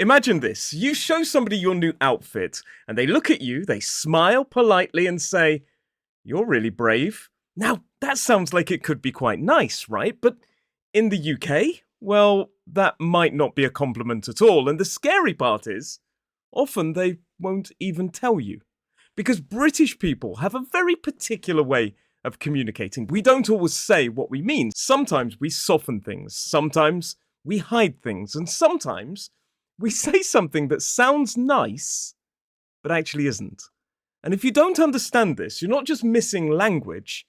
Imagine this. You show somebody your new outfit, and they look at you, they smile politely and say, "You're really brave." Now, that sounds like it could be quite nice, right? But in the UK, well, that might not be a compliment at all. And the scary part is, often they won't even tell you. Because British people have a very particular way of communicating. We don't always say what we mean. Sometimes we soften things, sometimes we hide things, and sometimes we say something that sounds nice, but actually isn't. And if you don't understand this, you're not just missing language,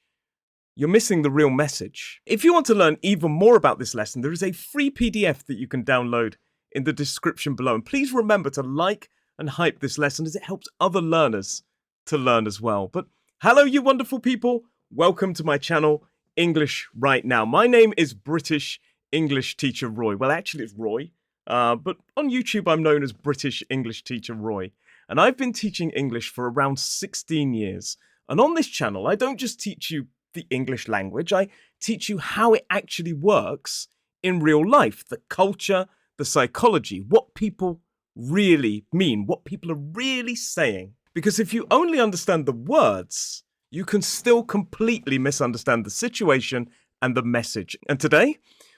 you're missing the real message. If you want to learn even more about this lesson, there is a free PDF that you can download in the description below. And please remember to like and hype this lesson as it helps other learners to learn as well. But hello, you wonderful people. Welcome to my channel, English Right Now. My name is British English Teacher Roy. Well, actually, it's Roy. But on YouTube, I'm known as British English Teacher Roy. And I've been teaching English for around 16 years. And on this channel, I don't just teach you the English language, I teach you how it actually works in real life. The culture, the psychology, what people really mean, what people are really saying. Because if you only understand the words, you can still completely misunderstand the situation and the message. And today,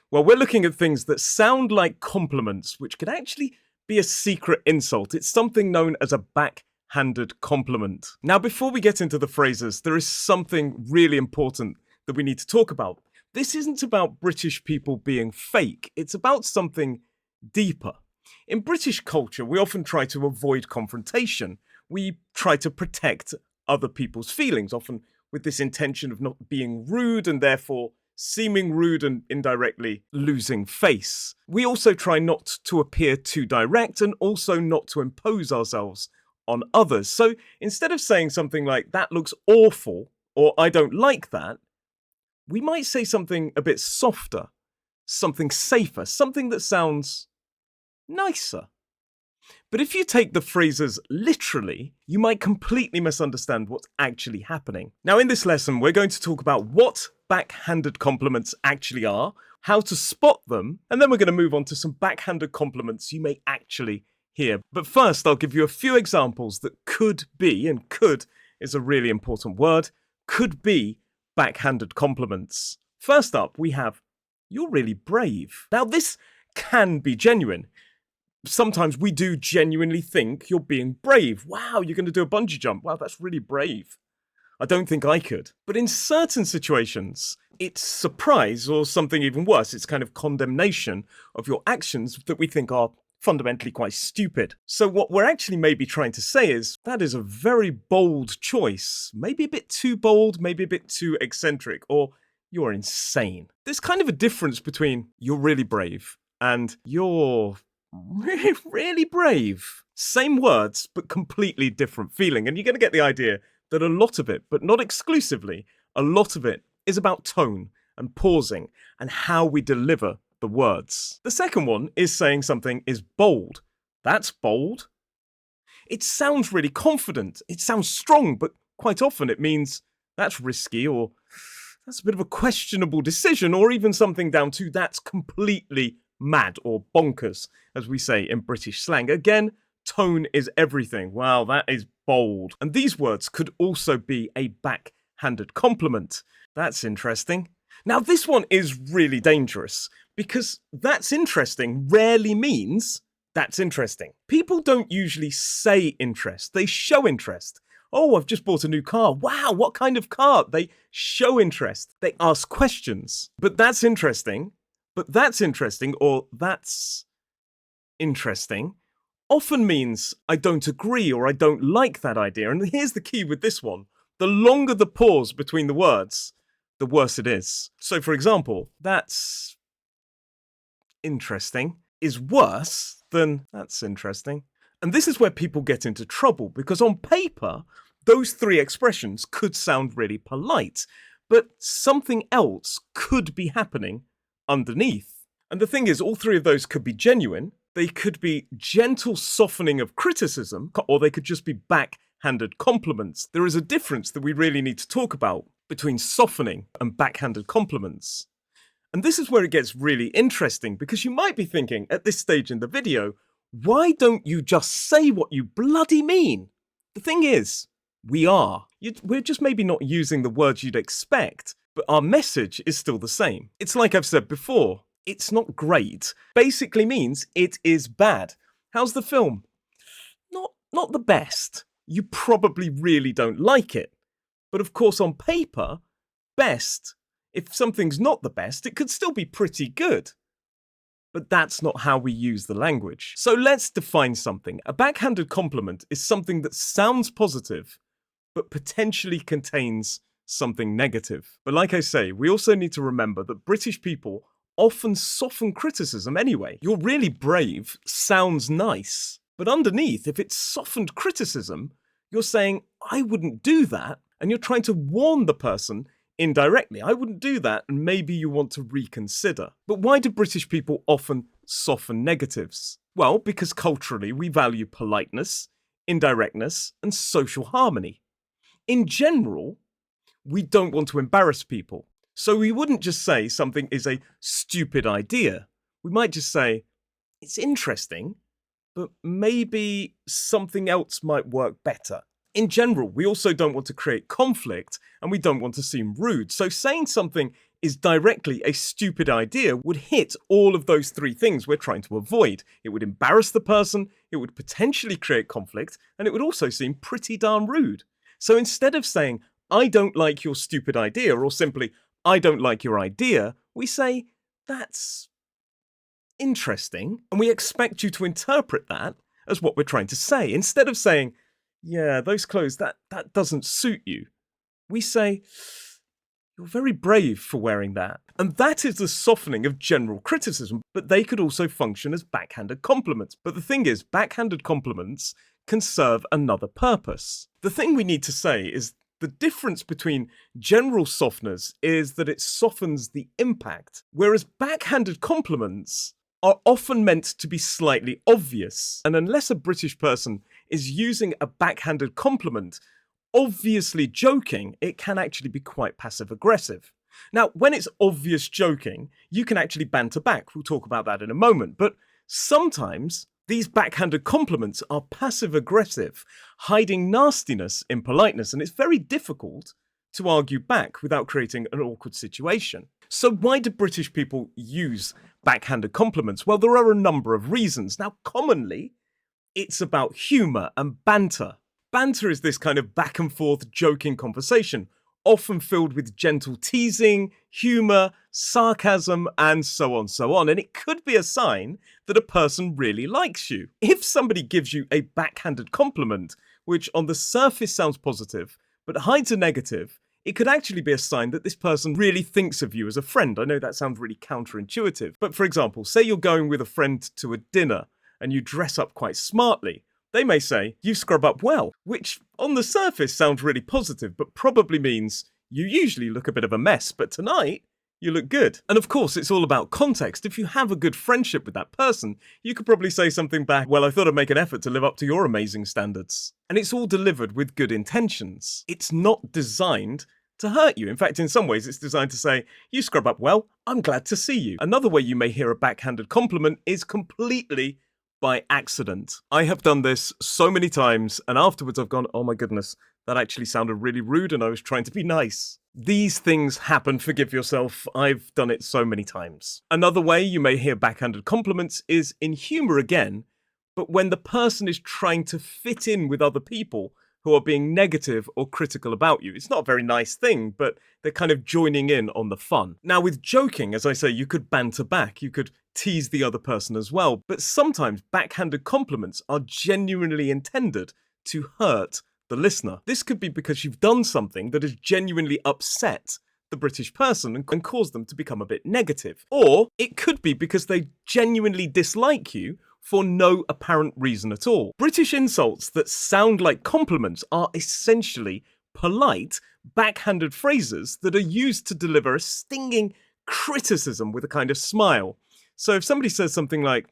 well, we're looking at things that sound like compliments, which could actually be a secret insult. It's something known as a backhanded compliment. Now, before we get into the phrases, there is something really important that we need to talk about. This isn't about British people being fake. It's about something deeper. In British culture, we often try to avoid confrontation. We try to protect other people's feelings, often with this intention of not being rude and therefore seeming rude and indirectly losing face. We also try not to appear too direct and also not to impose ourselves on others. So instead of saying something like, "That looks awful," or "I don't like that," we might say something a bit softer, something safer, something that sounds nicer. But if you take the phrases literally, you might completely misunderstand what's actually happening. Now, in this lesson, we're going to talk about what backhanded compliments actually are, how to spot them, and then we're going to move on to some backhanded compliments you may actually hear. But first, I'll give you a few examples that could be, and could is a really important word, could be backhanded compliments. First up, we have, "You're really brave." Now, this can be genuine. Sometimes we do genuinely think you're being brave. Wow, you're going to do a bungee jump. Wow, that's really brave. I don't think I could. But in certain situations, it's surprise or something even worse. It's kind of condemnation of your actions that we think are fundamentally quite stupid. So what we're actually maybe trying to say is, that is a very bold choice. Maybe a bit too bold, maybe a bit too eccentric, or "You're insane." There's kind of a difference between "you're really brave" and "you're really brave." Same words, but completely different feeling. And you're going to get the idea that a lot of it, but not exclusively, a lot of it is about tone and pausing and how we deliver the words. The second one is saying something is bold. That's bold. It sounds really confident. It sounds strong, but quite often it means that's risky, or that's a bit of a questionable decision, or even something down to that's completely mad or bonkers, as we say in British slang. Again, tone is everything. Wow, that is bold. And these words could also be a backhanded compliment. That's interesting. Now, this one is really dangerous because "that's interesting" rarely means that's interesting. People don't usually say interest, they show interest. "Oh, I've just bought a new car. Wow, what kind of car?" They show interest. They ask questions. But that's interesting, or that's interesting often means I don't agree or I don't like that idea. And here's the key with this one. The longer the pause between the words, the worse it is. So for example, "That's interesting" is worse than "that's interesting." And this is where people get into trouble, because on paper, those three expressions could sound really polite, but something else could be happening underneath. And the thing is, all three of those could be genuine. They could be gentle softening of criticism, or they could just be backhanded compliments. There is a difference that we really need to talk about between softening and backhanded compliments. And this is where it gets really interesting, because you might be thinking at this stage in the video, Why don't you just say what you bloody mean? The thing is, we are. We're just maybe not using the words you'd expect, but our message is still the same. It's like I've said before, it's not great basically means it is bad. How's the film? Not the best. You probably really don't like it. But of course, on paper, best. If something's not the best, it could still be pretty good. But that's not how we use the language. So let's define something. A backhanded compliment is something that sounds positive, but potentially contains something negative. But like I say, we also need to remember that British people often soften criticism anyway. "You're really brave" sounds nice, but underneath, if it's softened criticism, you're saying, "I wouldn't do that," and you're trying to warn the person indirectly, "I wouldn't do that, and maybe you want to reconsider." But why do British people often soften negatives? Well, because culturally we value politeness, indirectness, and social harmony. In general, we don't want to embarrass people. So we wouldn't just say something is a stupid idea. We might just say, "It's interesting, but maybe something else might work better." In general, we also don't want to create conflict and we don't want to seem rude. So saying something is directly a stupid idea would hit all of those three things we're trying to avoid. It would embarrass the person, it would potentially create conflict, and it would also seem pretty darn rude. So instead of saying, "I don't like your stupid idea," or simply, "I don't like your idea," we say, "That's interesting," and we expect you to interpret that as what we're trying to say. Instead of saying, "Yeah, those clothes, that doesn't suit you," we say, "You're very brave for wearing that." And that is the softening of general criticism, but they could also function as backhanded compliments. But the thing is, backhanded compliments can serve another purpose. The thing we need to say is the difference between general softeners is that it softens the impact, whereas backhanded compliments are often meant to be slightly obvious. And unless a British person is using a backhanded compliment, obviously joking, it can actually be quite passive-aggressive. Now, when it's obvious joking, you can actually banter back. We'll talk about that in a moment. But sometimes these backhanded compliments are passive-aggressive, hiding nastiness in politeness, and it's very difficult to argue back without creating an awkward situation. So why do British people use backhanded compliments? Well, there are a number of reasons. Now, commonly, it's about humour and banter. Banter is this kind of back and forth joking conversation, often filled with gentle teasing, humour, sarcasm, and so on. And it could be a sign that a person really likes you. If somebody gives you a backhanded compliment, which on the surface sounds positive, but hides a negative, it could actually be a sign that this person really thinks of you as a friend. I know that sounds really counterintuitive, but for example, say you're going with a friend to a dinner and you dress up quite smartly. They may say, "You scrub up well," which on the surface sounds really positive, but probably means you usually look a bit of a mess, but tonight you look good. And of course, it's all about context. If you have a good friendship with that person, you could probably say something back, "Well, I thought I'd make an effort to live up to your amazing standards." And it's all delivered with good intentions. It's not designed to hurt you. In fact, in some ways, it's designed to say, "You scrub up well, I'm glad to see you." Another way you may hear a backhanded compliment is completely by accident. I have done this so many times, and afterwards I've gone, "Oh my goodness, that actually sounded really rude and I was trying to be nice." These things happen, forgive yourself, I've done it so many times. Another way you may hear backhanded compliments is in humour again, but when the person is trying to fit in with other people who are being negative or critical about you. It's not a very nice thing, but they're kind of joining in on the fun. Now with joking, as I say, you could banter back, you could tease the other person as well, but sometimes backhanded compliments are genuinely intended to hurt the listener. This could be because you've done something that has genuinely upset the British person and caused them to become a bit negative. Or it could be because they genuinely dislike you for no apparent reason at all. British insults that sound like compliments are essentially polite, backhanded phrases that are used to deliver a stinging criticism with a kind of smile. So if somebody says something like,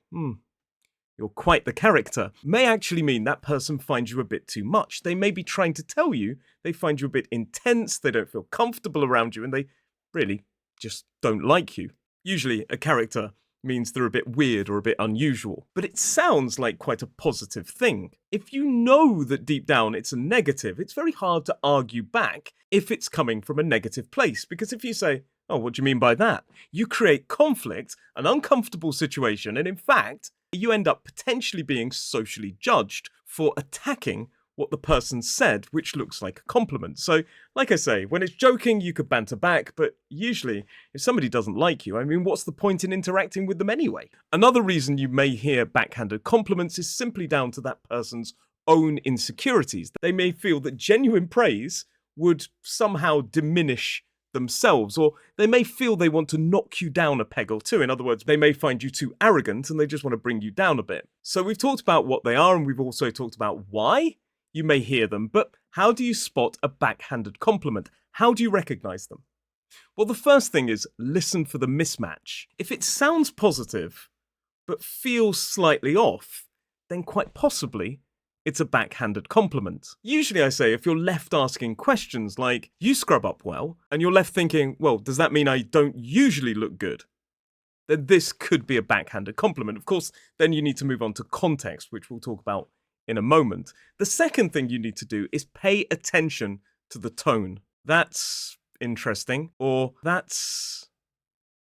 "You're quite the character," may actually mean that person finds you a bit too much. They may be trying to tell you they find you a bit intense, they don't feel comfortable around you, and they really just don't like you. Usually a character means they're a bit weird or a bit unusual. But it sounds like quite a positive thing. If you know that deep down it's a negative, it's very hard to argue back if it's coming from a negative place. Because if you say, oh, what do you mean by that? You create conflict, an uncomfortable situation, and in fact, you end up potentially being socially judged for attacking what the person said, which looks like a compliment. So, like I say, when it's joking, you could banter back, but usually, if somebody doesn't like you, I mean, what's the point in interacting with them anyway? Another reason you may hear backhanded compliments is simply down to that person's own insecurities. They may feel that genuine praise would somehow diminish themselves, or they may feel they want to knock you down a peg or two. In other words, they may find you too arrogant and they just want to bring you down a bit. So we've talked about what they are, and we've also talked about why you may hear them, but how do you spot a backhanded compliment? How do you recognize them? Well, the first thing is listen for the mismatch. If it sounds positive, but feels slightly off, then quite possibly it's a backhanded compliment. Usually I say if you're left asking questions like, you scrub up well, and you're left thinking, well, does that mean I don't usually look good? Then this could be a backhanded compliment. Of course, then you need to move on to context, which we'll talk about in a moment. The second thing you need to do is pay attention to the tone. That's interesting, or that's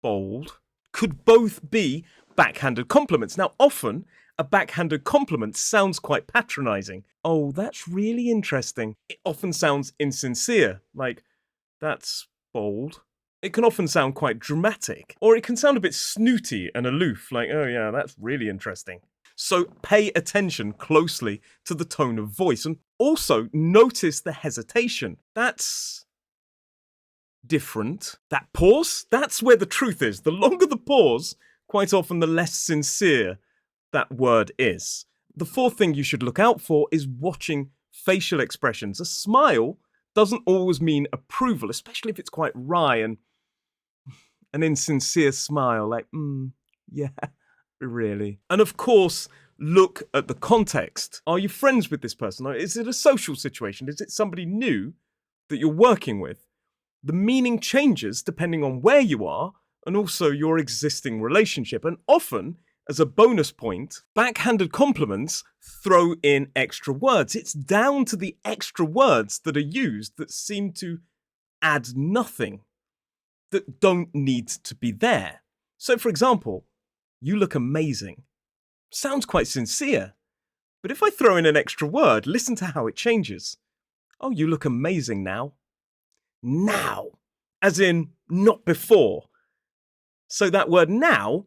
bold. Could both be backhanded compliments. Now, often a backhanded compliment sounds quite patronizing. Oh, that's really interesting. It often sounds insincere, like, that's bold. It can often sound quite dramatic, or it can sound a bit snooty and aloof, like, oh yeah, that's really interesting. So pay attention closely to the tone of voice, and also notice the hesitation. That's different. That pause, that's where the truth is. The longer the pause, quite often the less sincere that word is. The fourth thing you should look out for is watching facial expressions. A smile doesn't always mean approval, especially if it's quite wry and an insincere smile, like, yeah, really. And of course, look at the context. Are you friends with this person? Is it a social situation? Is it somebody new that you're working with? The meaning changes depending on where you are and also your existing relationship. And often, as a bonus point, backhanded compliments throw in extra words. It's down to the extra words that are used that seem to add nothing, that don't need to be there. So, for example, you look amazing. Sounds quite sincere. But if I throw in an extra word, listen to how it changes. Oh, you look amazing now. Now. As in, not before. So that word now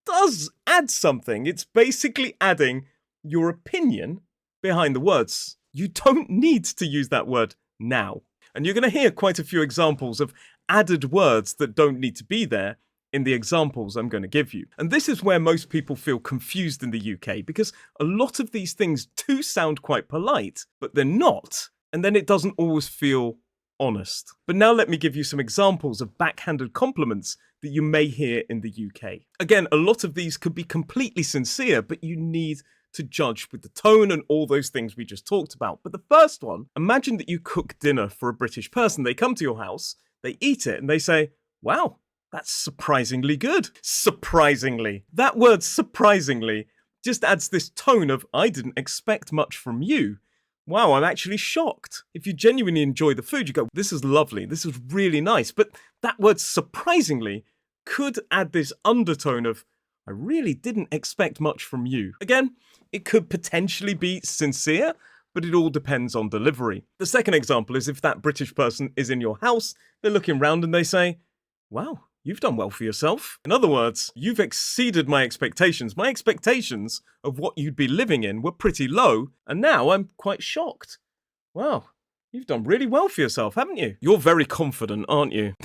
does add something. It's basically adding your opinion behind the words. You don't need to use that word now. And you're going to hear quite a few examples of added words that don't need to be there in the examples I'm going to give you. And this is where most people feel confused in the UK, because a lot of these things do sound quite polite, but they're not. And then it doesn't always feel honest. But now let me give you some examples of backhanded compliments that you may hear in the UK. Again, a lot of these could be completely sincere, but you need to judge with the tone and all those things we just talked about. But the first one, imagine that you cook dinner for a British person. They come to your house, they eat it, and they say, wow, that's surprisingly good. Surprisingly. That word surprisingly just adds this tone of, I didn't expect much from you. Wow, I'm actually shocked. If you genuinely enjoy the food, you go, this is lovely, this is really nice. But that word surprisingly could add this undertone of, I really didn't expect much from you. Again, it could potentially be sincere, but it all depends on delivery. The second example is if that British person is in your house, they're looking around and they say, wow, you've done well for yourself. In other words, you've exceeded my expectations. My expectations of what you'd be living in were pretty low, and now I'm quite shocked. Wow, you've done really well for yourself, haven't you? You're very confident, aren't you?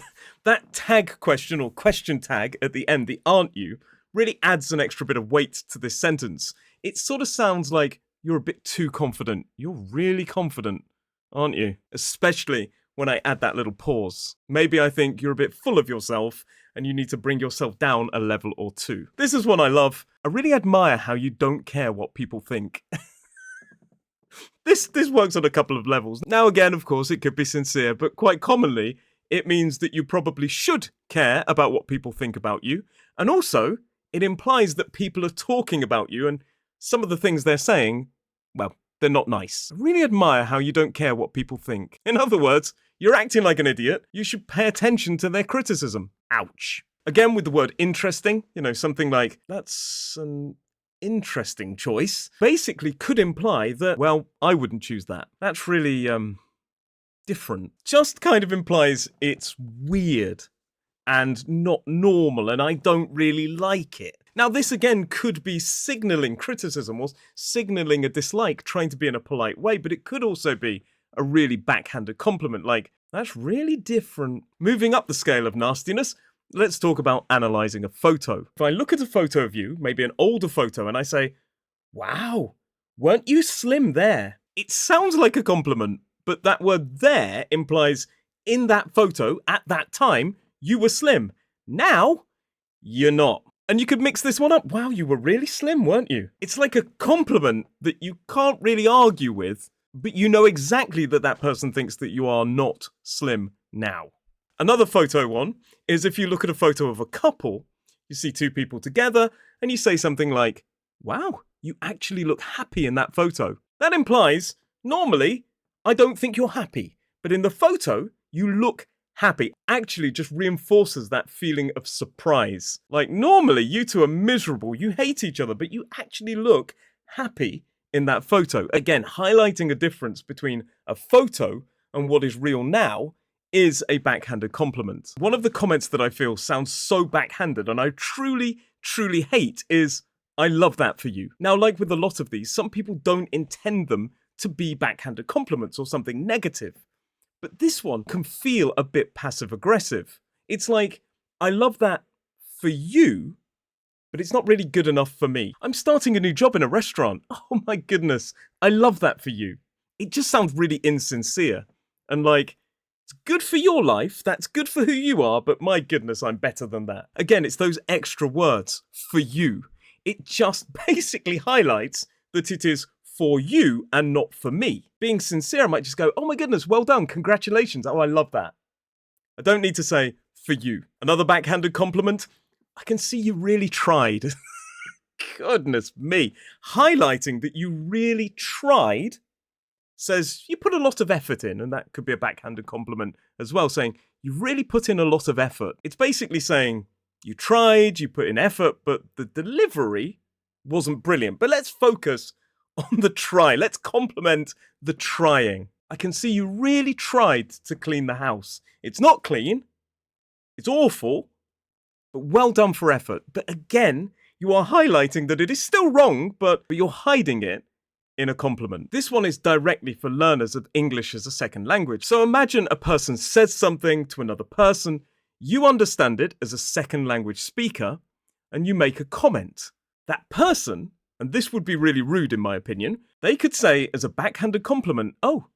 That tag question or question tag at the end, the aren't you, really adds an extra bit of weight to this sentence. It sort of sounds like you're a bit too confident. You're really confident, aren't you? Especially when I add that little pause. Maybe I think you're a bit full of yourself and you need to bring yourself down a level or two. This is one I love. I really admire how you don't care what people think. This works on a couple of levels. Now again, of course, it could be sincere, but quite commonly, it means that you probably should care about what people think about you. And also, It implies that people are talking about you, and some of the things they're saying, well, they're not nice. I really admire how you don't care what people think. In other words, you're acting like an idiot. You should pay attention to their criticism. Ouch. Again, with the word interesting, something like, that's an interesting choice, basically could imply that, well, I wouldn't choose that. That's really, different. Just kind of implies it's weird and not normal, and I don't really like it. Now, this again could be signalling criticism or signalling a dislike, trying to be in a polite way, but it could also be a really backhanded compliment, like, that's really different. Moving up the scale of nastiness, let's talk about analysing a photo. If I look at a photo of you, maybe an older photo, and I say, wow, weren't you slim there? It sounds like a compliment, but that word there implies in that photo, at that time, you were slim. Now, you're not. And you could mix this one up. Wow, you were really slim, weren't you? It's like a compliment that you can't really argue with, but you know exactly that that person thinks that you are not slim now. Another photo one is if you look at a photo of a couple, you see two people together, and you say something like, wow, you actually look happy in that photo. That implies, normally, I don't think you're happy, but in the photo, you look happy. Actually just reinforces that feeling of surprise. Like, normally you two are miserable, you hate each other, but you actually look happy in that photo. Again, highlighting a difference between a photo and what is real now is a backhanded compliment. One of the comments that I feel sounds so backhanded and I truly, truly hate is, I love that for you. Now, like with a lot of these, some people don't intend them to be backhanded compliments or something negative. But this one can feel a bit passive-aggressive. It's like, I love that for you, but it's not really good enough for me. I'm starting a new job in a restaurant. Oh my goodness, I love that for you. It just sounds really insincere. And like, it's good for your life, that's good for who you are, but my goodness, I'm better than that. Again, it's those extra words, for you. It just basically highlights that it is for you and not for me. Being sincere, I might just go, oh my goodness, well done, congratulations, oh I love that. I don't need to say, for you. Another backhanded compliment, I can see you really tried. Goodness me. Highlighting that you really tried says you put a lot of effort in, and that could be a backhanded compliment as well, saying you really put in a lot of effort. It's basically saying you tried, you put in effort, but the delivery wasn't brilliant. But let's focus on the try. Let's compliment the trying. I can see you really tried to clean the house. It's not clean. It's awful. But well done for effort. But again, you are highlighting that it is still wrong, but you're hiding it in a compliment. This one is directly for learners of English as a second language. So imagine a person says something to another person, you understand it as a second language speaker, and you make a comment. That person, and this would be really rude in my opinion, they could say as a backhanded compliment, oh,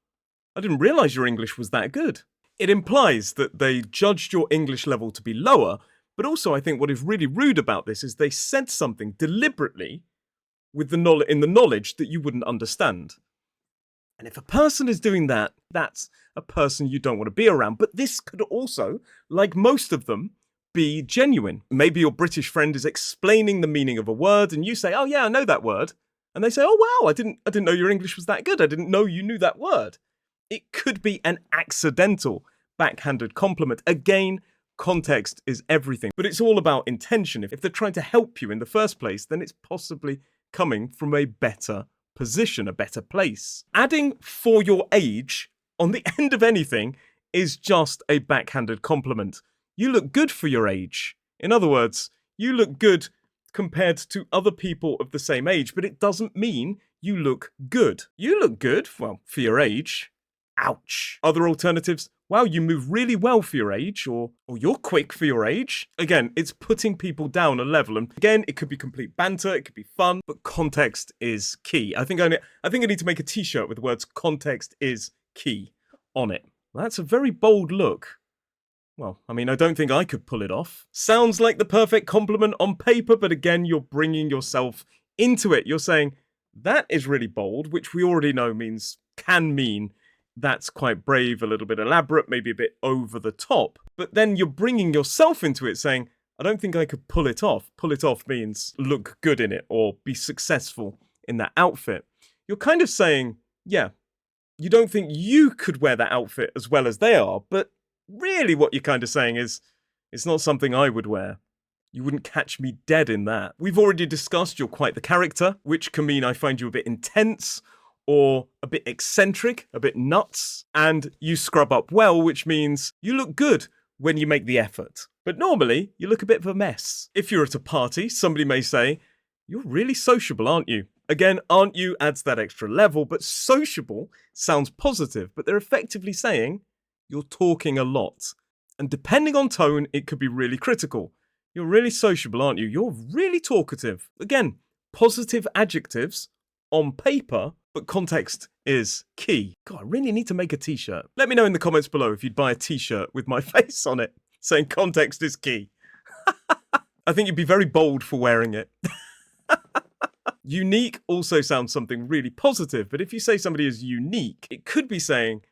I didn't realise your English was that good. It implies that they judged your English level to be lower, but also I think what is really rude about this is they said something deliberately with the knowledge that you wouldn't understand. And if a person is doing that, that's a person you don't want to be around. But this could also, like most of them, be genuine. Maybe your British friend is explaining the meaning of a word and you say, oh yeah, I know that word. And they say, oh wow, I didn't know your English was that good. I didn't know you knew that word. It could be an accidental backhanded compliment. Again, context is everything. But it's all about intention. If they're trying to help you in the first place, then it's possibly coming from a better position, a better place. Adding for your age on the end of anything is just a backhanded compliment. You look good for your age. In other words, you look good compared to other people of the same age, but it doesn't mean you look good. You look good, well, for your age. Ouch. Other alternatives, wow, you move really well for your age, or you're quick for your age. Again, it's putting people down a level. And again, it could be complete banter, it could be fun, but context is key. I think I need to make a t-shirt with the words context is key on it. That's a very bold look. Well, I mean, I don't think I could pull it off. Sounds like the perfect compliment on paper, but again, you're bringing yourself into it. You're saying, that is really bold, which we already know can mean that's quite brave, a little bit elaborate, maybe a bit over the top. But then you're bringing yourself into it saying, I don't think I could pull it off. Pull it off means look good in it or be successful in that outfit. You're kind of saying, yeah, you don't think you could wear that outfit as well as they are, but really what you're kind of saying is, it's not something I would wear. You wouldn't catch me dead in that. We've already discussed you're quite the character, which can mean I find you a bit intense or a bit eccentric, a bit nuts, and you scrub up well, which means you look good when you make the effort. But normally, you look a bit of a mess. If you're at a party, somebody may say, you're really sociable, aren't you? Again, aren't you adds that extra level, but sociable sounds positive, but they're effectively saying you're talking a lot. And depending on tone, it could be really critical. You're really sociable, aren't you? You're really talkative. Again, positive adjectives on paper, but context is key. God, I really need to make a t-shirt. Let me know in the comments below if you'd buy a t-shirt with my face on it, saying context is key. I think you'd be very bold for wearing it. Unique also sounds something really positive, but if you say somebody is unique, it could be saying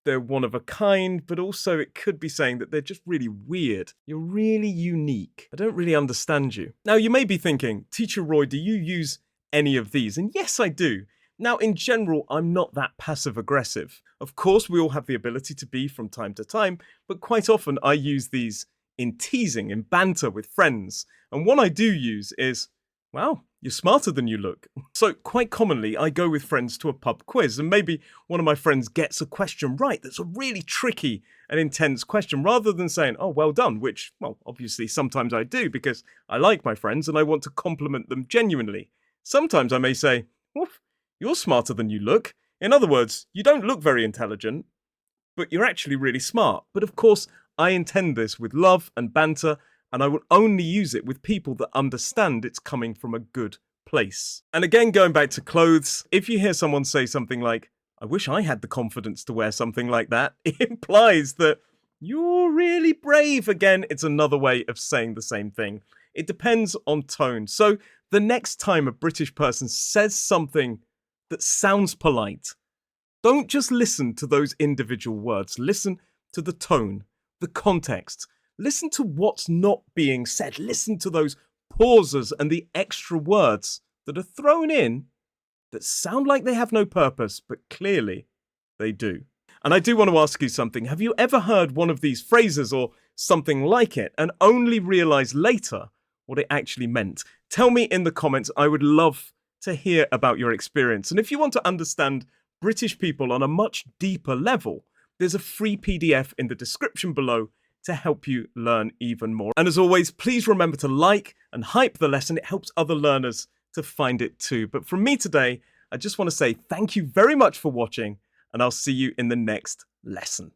they're one of a kind, but also it could be saying that they're just really weird. You're really unique. I don't really understand you. Now, you may be thinking, Teacher Roy, do you use any of these? And yes, I do. Now, in general, I'm not that passive-aggressive. Of course, we all have the ability to be from time to time, but quite often I use these in teasing, in banter with friends. And one I do use is, wow, you're smarter than you look. So quite commonly, I go with friends to a pub quiz, and maybe one of my friends gets a question right that's a really tricky and intense question, rather than saying, oh, well done, which, well, obviously sometimes I do because I like my friends and I want to compliment them genuinely. Sometimes I may say, oof, you're smarter than you look. In other words, you don't look very intelligent, but you're actually really smart. But of course, I intend this with love and banter, and I will only use it with people that understand it's coming from a good place. And again, going back to clothes, if you hear someone say something like, I wish I had the confidence to wear something like that, it implies that you're really brave. Again, it's another way of saying the same thing. It depends on tone. So the next time a British person says something that sounds polite, don't just listen to those individual words. Listen to the tone, the context. Listen to what's not being said. Listen to those pauses and the extra words that are thrown in that sound like they have no purpose, but clearly they do. And I do want to ask you something. Have you ever heard one of these phrases or something like it and only realized later what it actually meant? Tell me in the comments. I would love to hear about your experience. And if you want to understand British people on a much deeper level, there's a free PDF in the description below to help you learn even more. And as always, please remember to like and hype the lesson. It helps other learners to find it too. But from me today, I just want to say thank you very much for watching, and I'll see you in the next lesson.